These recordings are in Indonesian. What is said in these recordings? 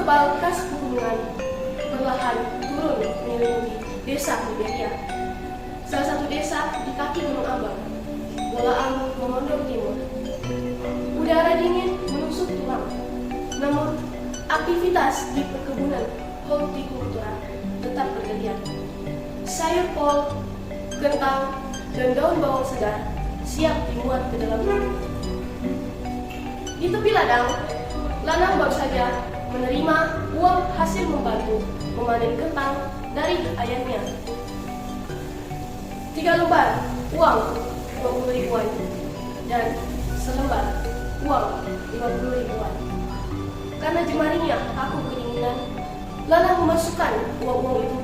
tebal khas pegunungan perlahan turun mengelilingi desa Liberia. Salah satu desa di kaki Gunung Ambang, Walaang Memondok Timur. Udara dingin menusuk tulang, namun aktivitas di perkebunan hortikultura tetap bergeliat. Sayur kol, kentang, dan daun bawang segar siap dimuat ke dalam bumi. Di tepi ladang, Lanang baru saja menerima uang hasil membantu memanen kentang dari ayahnya. 3 lembar uang 20 ribuan dan selembar uang 50 ribuan. Karena jemarinya aku kedinginan, Lanang memasukkan uang-uang itu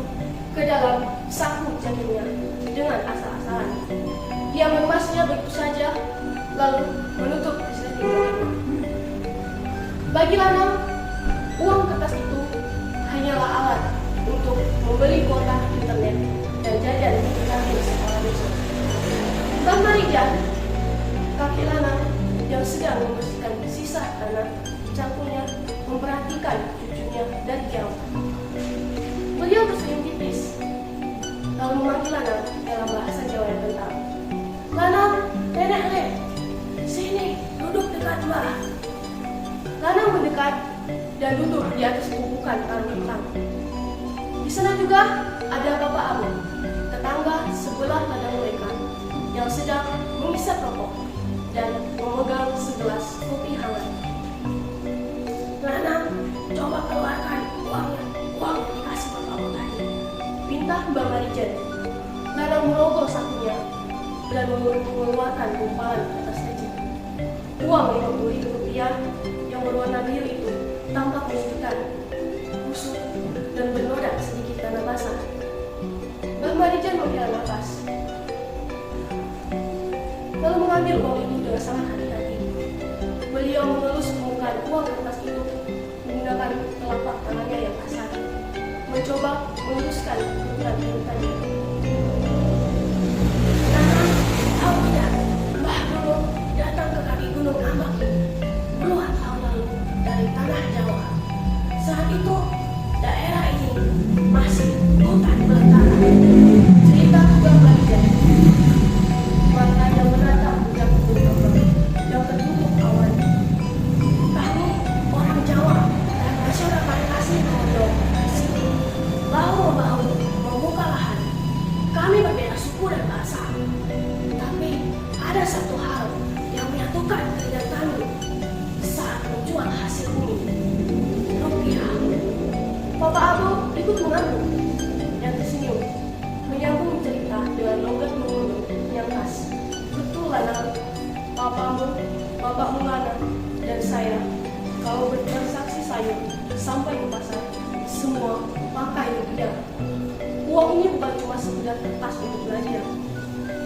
ke dalam saku jaketnya dengan asal-asalan. Dia mengemasnya begitu saja, lalu menutup resleting jaketnya. Bagi Lanang, uang kertas itu hanyalah alat untuk membeli kuota internet dan jajan di kantin sekolah besok. Bang Marijan, kakek Lanang yang sedang membersihkan sisa tanah di cangkulnya, memperhatikan cucunya dari jauh. Beliau tersenyum tipis, lalu memanggil Lanang dalam bahasa Jawa yang kental. Lanang, nenek le, sini duduk dekat mbak. Lanang mendekat dan duduk di atas tumpukan karung kentang. Di sana juga ada Bapak Abu, tetangga sebelah ladang mereka, yang sedang mengisap rokok dan memegang segelas kopi hangat. Lanang, coba keluarkan uang yang dikasih Bapak tadi, pinta Mbak Marijan. Lanang merogoh sakunya dan mengeluarkan gumpalan kertas kecil. Uang 50.000 rupiah yang berwarna biru itu tampak menyedihkan, busuk, dan bernoda sedikit tanah basah. Mbak Marijan menghela nafas, lalu mengambil uang itu dengan sangat hati-hati. Beliau mengelus permukaan uang kertas itu menggunakan telapak tangannya yang kasar, mencoba meluruskan ukuran-ukurannya. Karena tahu tidak, Mbah dulu datang ke kaki Gunung Ambang puluhan tahun lalu dari tanah Jawa. Saat itu daerah ini masih hutan belantara. Cerita Mbah Marijan. Matanya menatap puncak Gunung Ambang yang tertutup awan. Kami orang Jawa dan masyarakat Parikasi Memondok di sini bahu-membahu membuka lahan. Kami berbeda suku dan bahasa, tapi ada satu hal yang menyatukan keinginan kami saat menjual hasil bumi, rupiah. Bapak Abu ikut mengangguk dan tersenyum, menyambung cerita dengan logat mengundur yang khas. Betul Lanang, papamu, bapakmu Lanang, dan saya, kalau bertransaksi sayur sampai ke pasar, semua pakai rupiah. Uang ini bukan cuma sekedar kertas untuk belajar.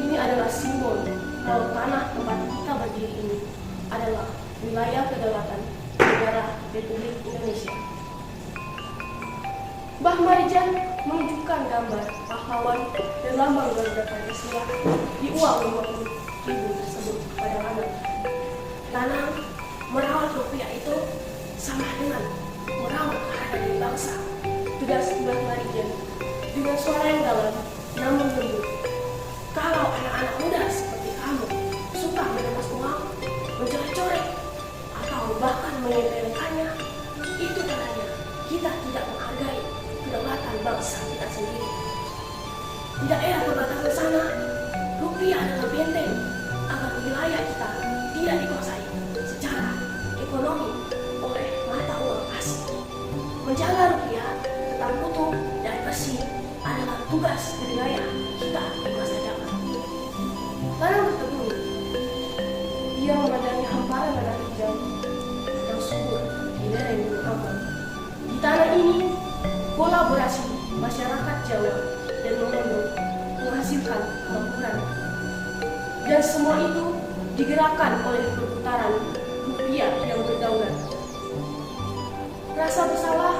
Ini adalah simbol kalau tanah tempat kita berdiri ini adalah wilayah kedaulatan negara Republik Indonesia. Mbah Marijan menunjukkan gambar pahlawan dan lambang Garuda Pancasila di uang 50.000 tersebut kepada Lanang. Lanang, merawat rupiah itu sama dengan merawat harga diri bangsa. Tegas Mbah Marijan dengan suara yang dalam namun lembut. Kalau anak-anak muda seperti kamu suka merampas uang, mencoret-coret, atau bahkan menyepelekannya, itu tandanya kita tidak menghargai kedaulatan bangsa kita sendiri. Di daerah perbatasan sana, rupiah adalah benteng agar wilayah kita tidak dikuasai secara ekonomi oleh mata uang asing. Menjaga rupiah tetap utuh dan bersih adalah tugas di wilayah kita di masa depan. Lanang berteduh. Dia memandangi hamparan tanah hijau yang subur di lereng Gunung Ambang. Di tanah ini, kolaborasi masyarakat Jawa dan Memondok menghasilkan kemakmuran. Dan semua itu digerakkan oleh perputaran rupiah yang berdaulat. Rasa bersalah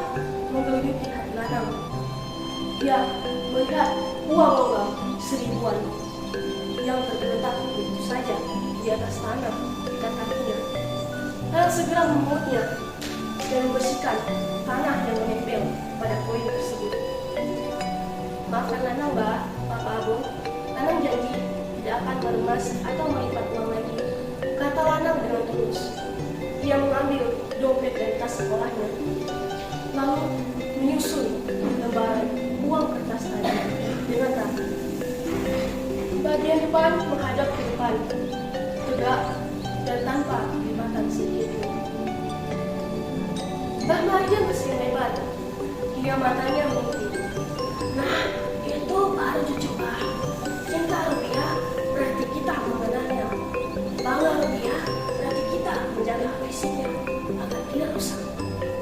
menggelitik hati Lanang. Dia melihat uang logam 1000-an yang tergeletak begitu saja di atas tanah dekat kakinya. Lanang segera memungutnya dan membersihkan tanah pada koin tersebut. Maafkan Nanang, Mbak, Papa Abu. Nanang janji tidak akan meremas atau melipat uang lagi, kata Lanang dengan tulus. Ia mengambil dompet dari tas sekolahnya, lalu menyusun lembaran uang kertas tadi dengan rapi. Bagian depan menghadap ke depan, tegak dan tanpa kelibatan sedikit. Mbah Maria bersenyum lebar hingga matanya mengintip. Nah, itu baru cucu Mbah. Cinta rupiah berarti kita mengenalnya. Bangga rupiah berarti kita menjaga fisiknya agar tidak rusak.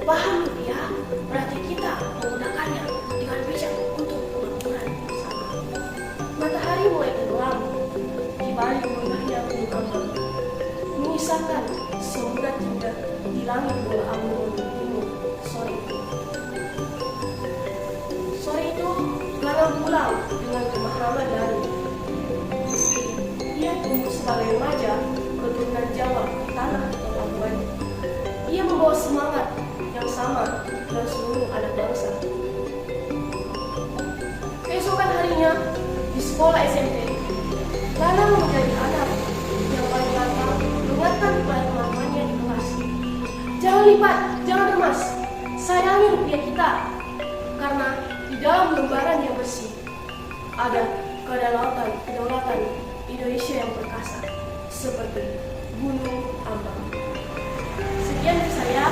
Paham rupiah berarti kita menggunakannya dengan bijak untuk kemakmuran bersama. Matahari mulai tenggelam di balik megahnya gunung Ampel, mengisahkan semburat indah di langit bola Ambon timur sore itu. Sore itu, Lanang pulang dengan pemahaman baru. Meski ia tumbuh sebagai remaja keturunan Jawa tanah Labuan, ia membawa semangat yang sama dan seluruh anak bangsa. Keesokan harinya di sekolah SMP, Lanang menjadi anak yang paling lantang mengingatkan kepada teman-temannya di kelas. Jangan lipat, jangan remas, sayangi rupiah kita, karena di dalam lembaran yang bersih ada kedaulatan Indonesia yang perkasa seperti Gunung Ampel. Sekian dari saya.